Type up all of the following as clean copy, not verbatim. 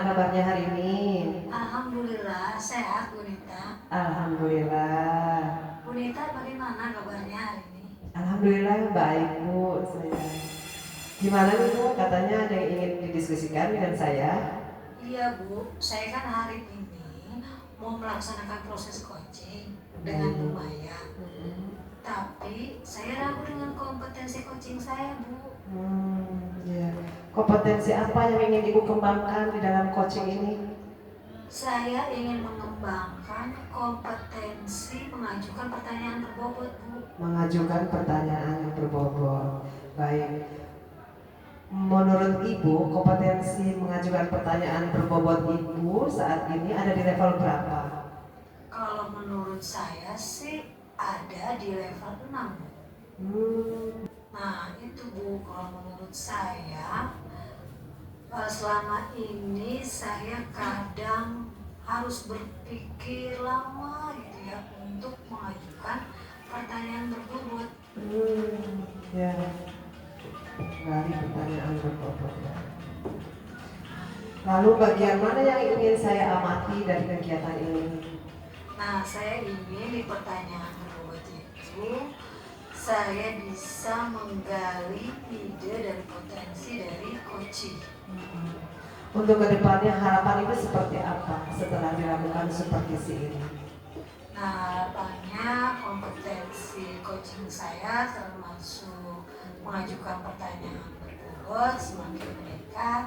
kabarnya hari ini? Alhamdulillah sehat Bu Nita. Alhamdulillah. Bu Nita bagaimana kabarnya hari ini? Alhamdulillah baik Bu. Gimana nih Bu? Katanya ada yang ingin didiskusikan dengan saya? Iya Bu, saya kan hari ini mau melaksanakan proses coaching dengan Bu Maya. Tapi saya ragu dengan kompetensi coaching saya Bu. Ya. Kompetensi apa yang ingin Ibu kembangkan di dalam coaching ini? Saya ingin mengembangkan kompetensi mengajukan pertanyaan berbobot Bu. Mengajukan pertanyaan yang berbobot. Baik. Menurut Ibu, kompetensi mengajukan pertanyaan berbobot Ibu saat ini ada di level berapa? Kalau menurut saya sih ada di level 6 Bu. Nah itu Bu, kalau menurut saya selama ini saya kadang harus berpikir lama gitu ya untuk mengajukan pertanyaan berbobot. Ya, dari pertanyaan berbobot ya. Lalu bagian mana yang ingin saya amati dari kegiatan ini? Nah, saya ingin di pertanyaan berbobot itu saya bisa menggali ide dan potensi dari coaching. Untuk kedepannya harapan Ibu seperti apa setelah dilakukan supervisi ini? Nah, harapannya kompetensi coaching saya termasuk mengajukan pertanyaan berbobot semakin meningkat.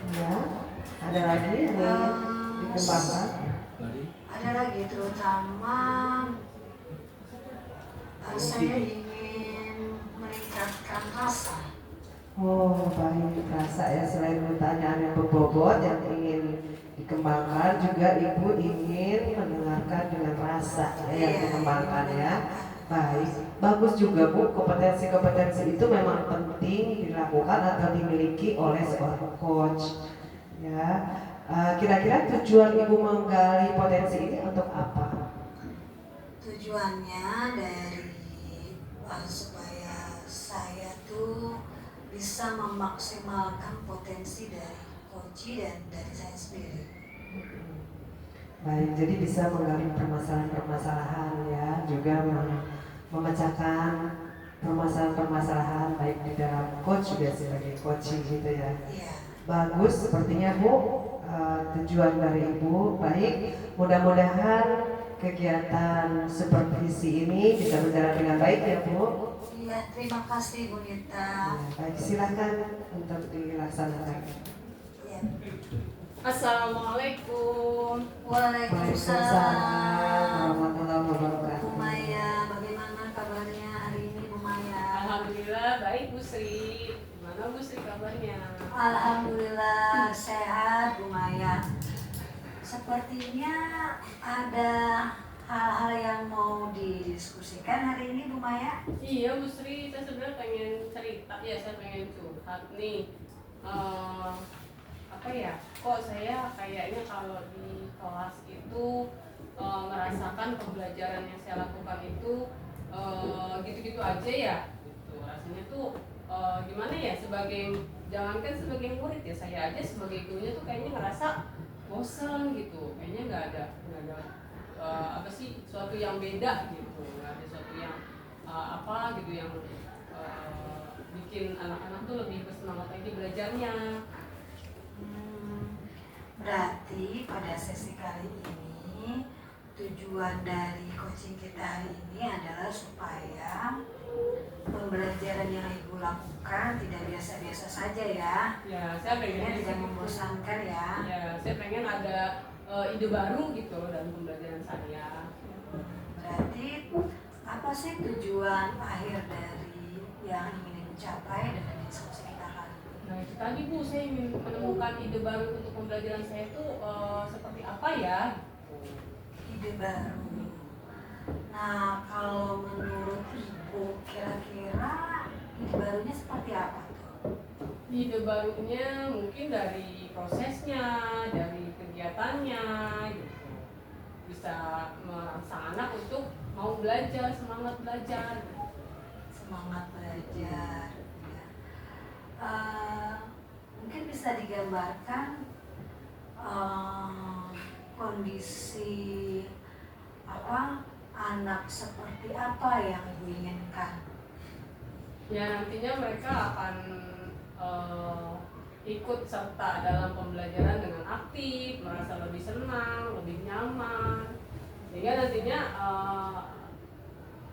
Ya, ada lagi yang dikembangkan? Ada lagi terutama saya ingin meningkatkan rasa. Oh baik, rasa ya. Selain pertanyaan yang berbobot yang ingin dikembangkan, juga Ibu ingin mendengarkan dengan rasa yang dikembangkan ya. Baik, bagus juga Bu. Kompetensi-kompetensi itu memang penting dilakukan atau dimiliki oleh seorang coach ya. Kira-kira tujuan Ibu menggali potensi ini untuk apa? Tujuannya dari supaya saya tuh bisa memaksimalkan potensi dari coach dan dari saya sendiri. Baik, jadi bisa menggali permasalahan-permasalahan ya, juga memecahkan permasalahan-permasalahan baik di dalam coach juga sebagai coaching gitu ya. Bagus, sepertinya Bu, tujuan dari Ibu baik. Mudah-mudahan kegiatan supervisi ini bisa berjalan dengan baik ya Bu. Iya, terima kasih Bu Nita. Baik, silakan untuk dilaksanakan. Ya. Assalamualaikum. Waalaikumsalam warahmatullahi wabarakatuh. Bu Maya, bagaimana kabarnya hari ini Bu Maya? Alhamdulillah baik Bu Sri. Gimana Bu Sri kabarnya? Alhamdulillah sehat Bu Maya. Sepertinya ada hal-hal yang mau didiskusikan hari ini Bu Maya. Iya Bu Sri, saya sebenarnya pengen cerita ya, saya pengen curhat nih. Apa ya? Kok saya kayaknya kalau di kelas itu merasakan pembelajaran yang saya lakukan itu gitu-gitu aja ya. Gitu. Rasanya tuh gimana ya, jangankan sebagai murid ya, saya aja sebagai gurunya tuh kayaknya ngerasa bosan gitu, kayaknya nggak ada apa sih suatu yang beda gitu, nggak ada suatu yang apa gitu yang bikin anak-anak tuh lebih bersemangat lagi belajarnya. Berarti pada sesi kali ini tujuan dari coaching kita hari ini adalah supaya pembelajaran yang Ibu lakukan tidak biasa-biasa saja ya. Ya, saya pengen tidak membosankan ya. Ya, saya pengen ada ide baru gitu loh dalam pembelajaran saya. Berarti apa sih tujuan akhir dari yang ingin dicapai dengan diskusi kita kali ini? Nah itu tadi Bu, saya ingin menemukan ide baru untuk pembelajaran saya itu seperti apa ya? Ide baru. Nah kalau menurut Ibu kira-kira ide barunya seperti apa tuh? Ide barunya mungkin dari prosesnya, dari kegiatannya gitu. Bisa merangsang anak untuk mau belajar, semangat belajar. Semangat belajar ya. mungkin bisa digambarkan kondisi anak seperti apa yang Ibu inginkan? Ya nantinya mereka akan ikut serta dalam pembelajaran dengan aktif, merasa lebih senang, lebih nyaman, sehingga nantinya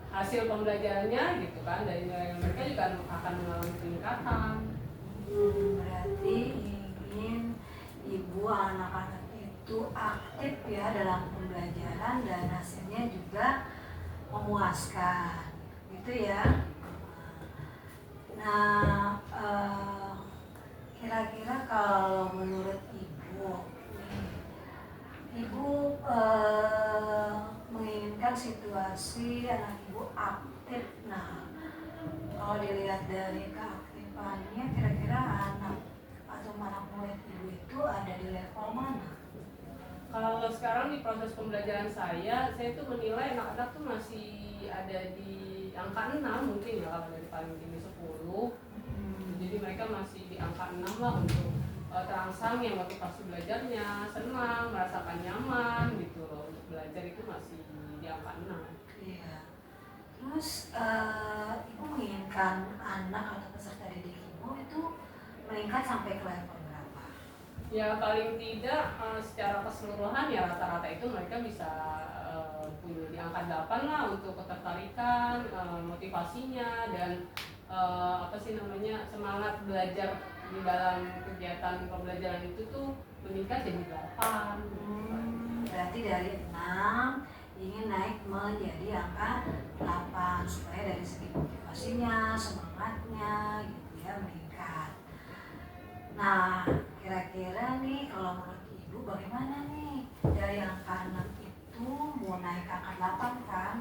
hasil pembelajarannya gitu kan dari nilai mereka juga akan mengalami peningkatan. Berarti ingin ibu anak-anak itu aktif ya dalam pembelajaran dan hasilnya juga memuaskan, gitu ya. Nah, kira-kira kalau menurut ibu, ibu menginginkan situasi anak ibu aktif. Nah, kalau dilihat dari keaktifannya, kira-kira anak atau anak murid ibu itu ada di level mana? Kalau sekarang di proses pembelajaran saya tuh menilai anak-anak tuh masih ada di angka 6 mungkin ya, kalau dari paling tinggi 10. Jadi mereka masih di angka 6 lah untuk terangsang yang motivasi belajarnya, senang, merasakan nyaman gitu loh. Untuk belajar itu masih di angka 6. Iya. Terus ibu menginginkan anak atau peserta didik ibu itu meningkat sampai ke level berapa? Ya paling tidak secara keseluruhan ya rata-rata itu mereka bisa punya di angka 8 lah untuk ketertarikan, motivasinya dan semangat belajar di dalam kegiatan pembelajaran itu tuh meningkat jadi 8. Berarti dari 6 ingin naik menjadi angka 8 supaya dari segi motivasinya, semangatnya gitu ya meningkat. Nah, kira-kira nih kalau menurut ibu bagaimana nih dari angka 6 itu mau naik ke angka 8 kan?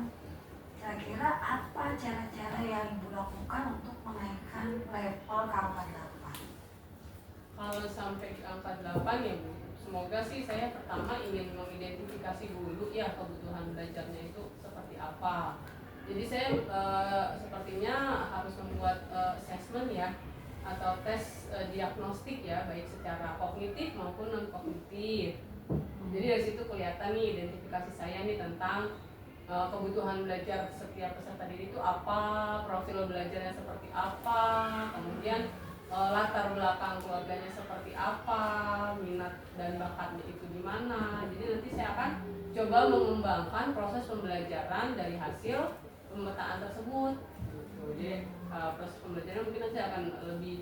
Kira-kira apa cara-cara yang ibu lakukan untuk menaikkan level ke angka 8? Kalau sampai ke angka 8 ya Bu, semoga sih saya pertama ingin mengidentifikasi dulu ya kebutuhan belajarnya itu seperti apa. Jadi saya sepertinya harus membuat assessment ya atau tes diagnostik ya, baik secara kognitif maupun non kognitif. Jadi dari situ kelihatan nih identifikasi saya nih tentang kebutuhan belajar setiap peserta didik itu apa, profil belajarnya seperti apa, kemudian latar belakang keluarganya seperti apa, minat dan bakatnya itu di mana. Jadi nanti saya akan coba mengembangkan proses pembelajaran dari hasil pemetaan tersebut. Jadi proses pembelajaran mungkin nanti akan lebih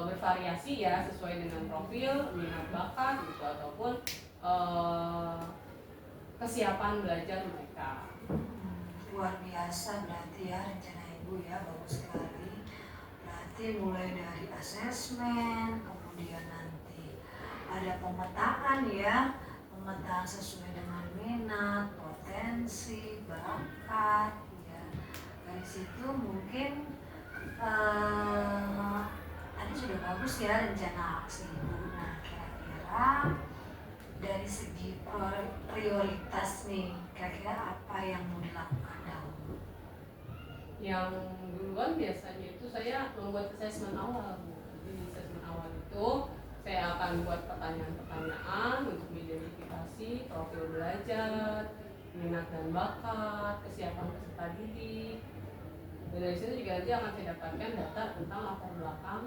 bervariasi ya sesuai dengan profil, minat bakat gitu ataupun kesiapan belajar mereka. Luar biasa berarti ya rencana ibu ya, bagus sekali. Berarti mulai dari asesmen, kemudian nanti ada pemetaan ya, pemetaan sesuai dengan minat, potensi, bakat ya. Dari situ mungkin tadi sudah bagus ya rencana aksi ibu. Nah, kira-kira dari segi prioritas nih, kira-kira apa yang mau dilakukan dahulu? Yang duluan biasanya itu saya membuat assessment awal. Jadi di assessment awal itu saya akan buat pertanyaan-pertanyaan untuk mengidentifikasi profil belajar, minat dan bakat, kesiapan peserta didik. Dan dari situ juga nanti akan saya dapatkan data tentang latar belakang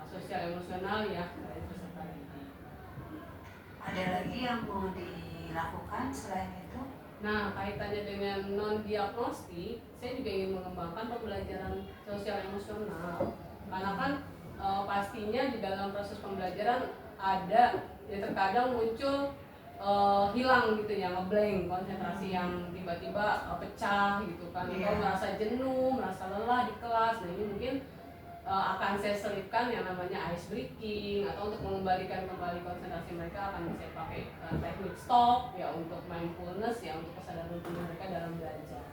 sosial emosional ya dari peserta didik. Ada lagi yang mau dilakukan selain itu? Nah, kaitannya dengan non-diagnostik, saya juga ingin mengembangkan pembelajaran sosial emosional. Karena kan pastinya di dalam proses pembelajaran ada ya terkadang muncul hilang gitu ya, ngeblank, konsentrasi yang tiba-tiba pecah gitu kan, atau merasa jenuh, merasa lelah di kelas. Nah ini mungkin akan saya selipkan yang namanya ice breaking, atau untuk mengembalikan kembali konsentrasi mereka akan saya pakai teknik stop ya untuk mindfulness ya, untuk kesadaran penuh mereka dalam belajar.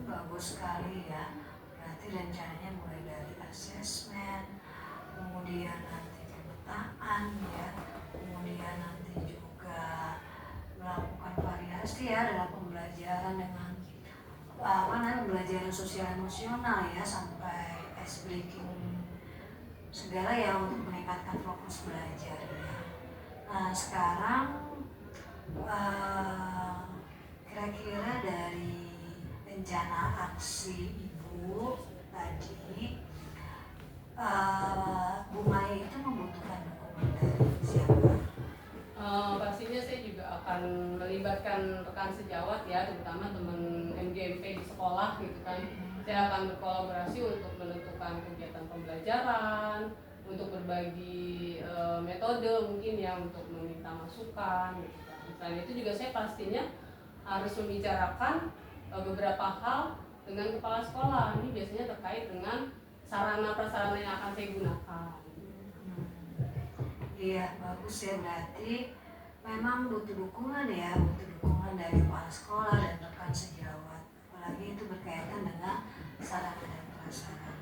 Bagus sekali ya. Berarti rencananya mulai dari asesmen, kemudian nanti pemetaan ya, kemudian nanti juga melakukan variasi ya dalam pembelajaran dengan pembelajaran sosial emosional ya, sampai ice breaking segala ya untuk meningkatkan fokus belajar ya. Nah sekarang kira-kira dari rencana aksi ibu tadi, Bu Maya itu membutuhkan dukungan dari siapa? Pastinya saya juga akan melibatkan rekan sejawat ya, terutama teman MGMP di sekolah gitu kan. Saya akan berkolaborasi untuk menentukan kegiatan pembelajaran, untuk berbagi metode mungkin ya, untuk meminta masukan gitu kan. Selain itu juga saya pastinya harus membicarakan beberapa hal dengan kepala sekolah. Ini biasanya terkait dengan sarana prasarana yang akan saya gunakan. Iya, bagus ya, berarti memang butuh dukungan ya, butuh dukungan dari kepala sekolah dan rekan sejawat. Apalagi itu berkaitan dengan sarana dan prasarana.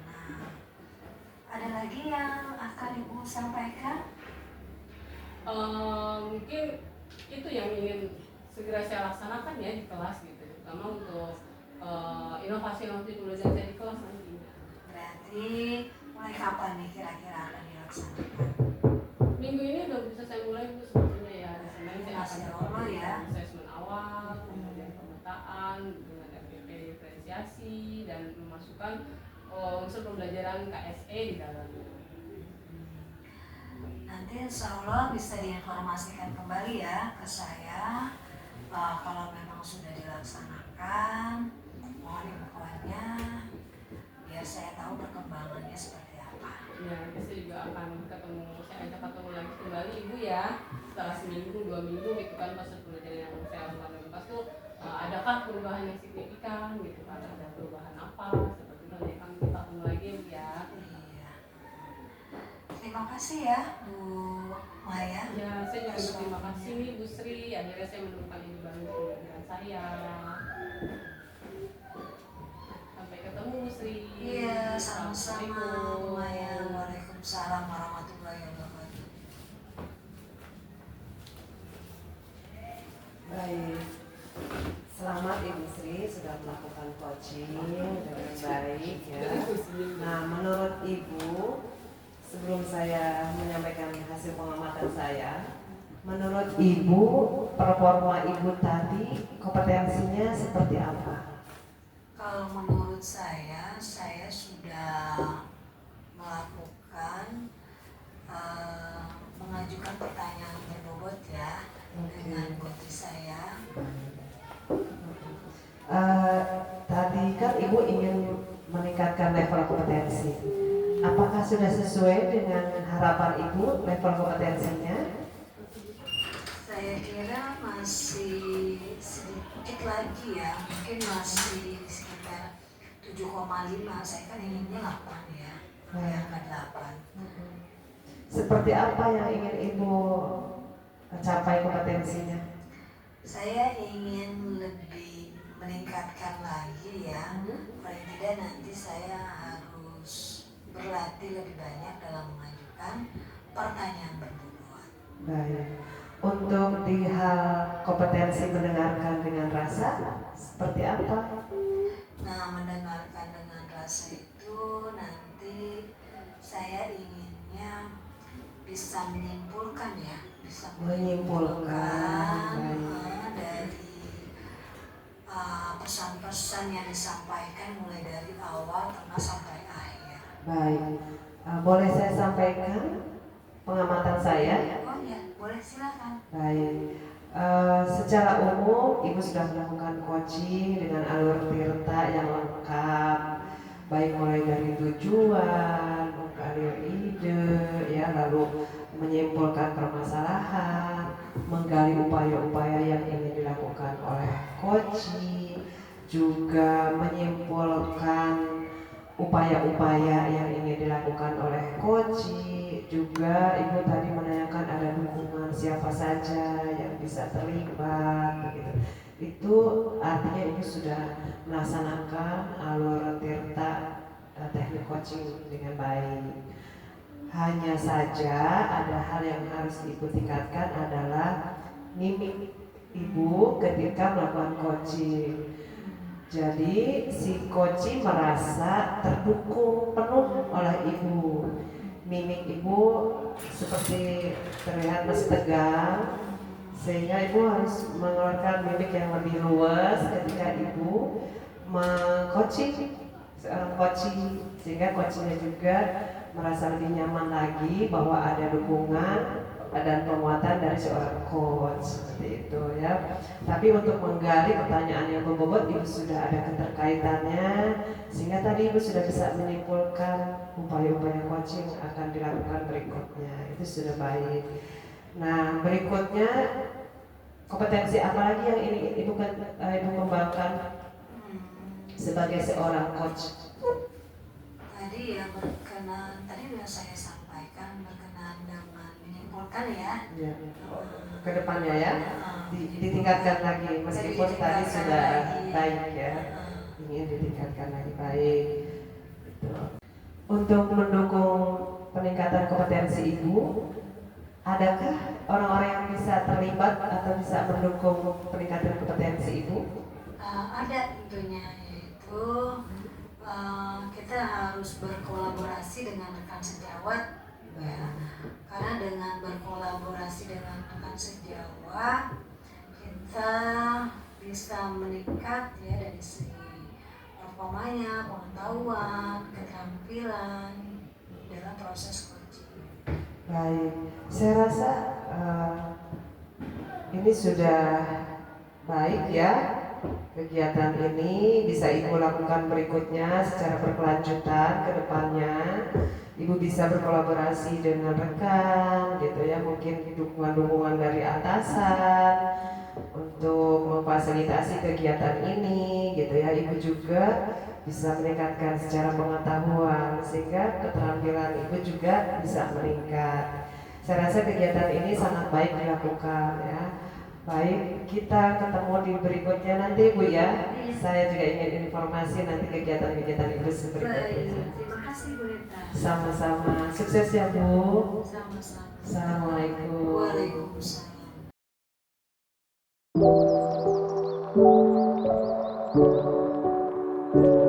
Ada lagi yang akan Ibu sampaikan? Mungkin itu yang ingin segera saya laksanakan ya di kelas gitu, terutama untuk inovasi-inovasi pembelajaran saya di kelas nantinya. Berarti mulai kapan nih kira-kira akan dilaksanakan? Minggu ini udah bisa saya mulai Bu sebetulnya ya. Senin saya akan Masya Allah ya. asesmen awal, kemudian pemetaan dengan FPP diferensiasi dan memasukkan unsur pembelajaran KSE di dalamnya. Nanti insya Allah bisa diinformasikan kembali ya ke saya kalau memang sudah dilaksanakan, mohon infonya biar saya tahu perkembangannya seperti apa. Ya, nanti saya juga akan saya ajak ketemu lagi kembali Ibu ya, setelah seminggu, 2 minggu gitu kan, pas pembelajaran yang saya lakukan di kelas tuh adakah perubahan yang signifikan gitu kan, ada perubahan apa, seperti itu nanti akan kita ketemu lagi Ibu ya. Iya. Terima kasih ya Bu Maya. Ya, saya juga berterima kasih nih Bu Sri, akhirnya saya menemukan Ibu baru di pembelajaran saya. Sampai ketemu Bu Sri. Iya, sama-sama Bu Maya. Waalaikumsalam warahmatullahi wabarakatuh. Baik, selamat Ibu Sri sudah melakukan coaching dengan baik ya. Nah, menurut Ibu, sebelum saya menyampaikan hasil pengamatan saya, menurut Ibu performa Ibu tadi kompetensinya seperti apa? Kalau menurut saya sudah melakukan mengajukan pertanyaan berbobot ya dengan coach saya. Tadi kan Ibu ingin meningkatkan level kompetensi. Apakah sudah sesuai dengan harapan Ibu level kompetensinya? Saya kira masih sedikit lagi ya, mungkin masih sekitar 7,5. Saya kan inginnya 8 ya, angka 8. Seperti apa yang ingin Ibu capai kompetensinya? Saya ingin lebih meningkatkan lagi ya, paling tidak nanti saya harus berlatih lebih banyak dalam mengajukan pertanyaan berbobot. Baik. Untuk di hal kompetensi mendengarkan dengan rasa seperti apa? Nah, mendengarkan dengan rasa itu nanti saya inginnya bisa menyimpulkan ya, bisa menyimpulkan dari pesan-pesan yang disampaikan mulai dari awal tengah sampai akhir. Baik, boleh saya sampaikan pengamatan saya? Oh ya, boleh silakan. Baik, secara umum Ibu sudah melakukan coaching dengan alur tirta yang lengkap, baik mulai dari tujuan, menggali ide, ya, lalu menyimpulkan permasalahan, menggali upaya-upaya yang ingin dilakukan oleh coaching, juga menyimpulkan upaya-upaya yang ingin dilakukan oleh coaching. Juga Ibu tadi menanyakan ada dukungan siapa saja yang bisa terlibat begitu. Itu artinya Ibu sudah melaksanakan alur tirta teknik coaching dengan baik. Hanya saja ada hal yang harus Ibu tingkatkan adalah mimik Ibu ketika melakukan coaching. Jadi si coaching merasa terdukung penuh oleh Ibu. mimik ibu seperti terlihat masih tegang, sehingga ibu harus mengeluarkan mimik yang lebih luas ketika ibu mengcoaching seorang coaching, sehingga coachingnya juga merasa lebih nyaman lagi bahwa ada dukungan dan penguatan dari seorang coach, seperti itu ya. Tapi untuk menggali pertanyaan yang berbobot, ibu sudah ada keterkaitannya, sehingga tadi ibu sudah bisa menyimpulkan upaya-upaya coaching akan dilakukan berikutnya. Itu sudah baik. Nah, berikutnya kompetensi apa lagi yang ini ibu kembangkan sebagai seorang coach? Tadi ya berkenan, tadi sudah saya sampaikan berkenan dengan menyimpulkan ya. Ya. Ke depannya ya, ditingkatkan lagi meskipun tadi sudah baik ya, ingin ditingkatkan lagi baik. Gitu. Untuk mendukung peningkatan kompetensi ibu, adakah orang-orang yang bisa terlibat atau bisa mendukung peningkatan kompetensi ibu? Ada tentunya, yaitu kita harus berkolaborasi dengan rekan sejawat ya, karena dengan berkolaborasi dengan rekan sejawat kita bisa meningkat ya dari segi performanya, pengetahuan, keterampilan dalam proses coaching. Baik, saya rasa ini sudah baik ya. Kegiatan ini bisa ibu lakukan berikutnya secara berkelanjutan ke depannya. Ibu bisa berkolaborasi dengan rekan gitu ya, mungkin dukungan-dukungan dari atasan untuk memfasilitasi kegiatan ini gitu ya. Ibu juga bisa meningkatkan secara pengetahuan sehingga keterampilan ibu juga bisa meningkat. Saya rasa kegiatan ini sangat baik dilakukan ya. Baik, kita ketemu di berikutnya nanti Bu ya. Saya juga ingin informasi nanti kegiatan-kegiatan Ibu berikutnya. Baik, terima kasih Bu Rita. Sama-sama, sukses ya Bu. Sama-sama. Assalamualaikum. Waalaikumsalam.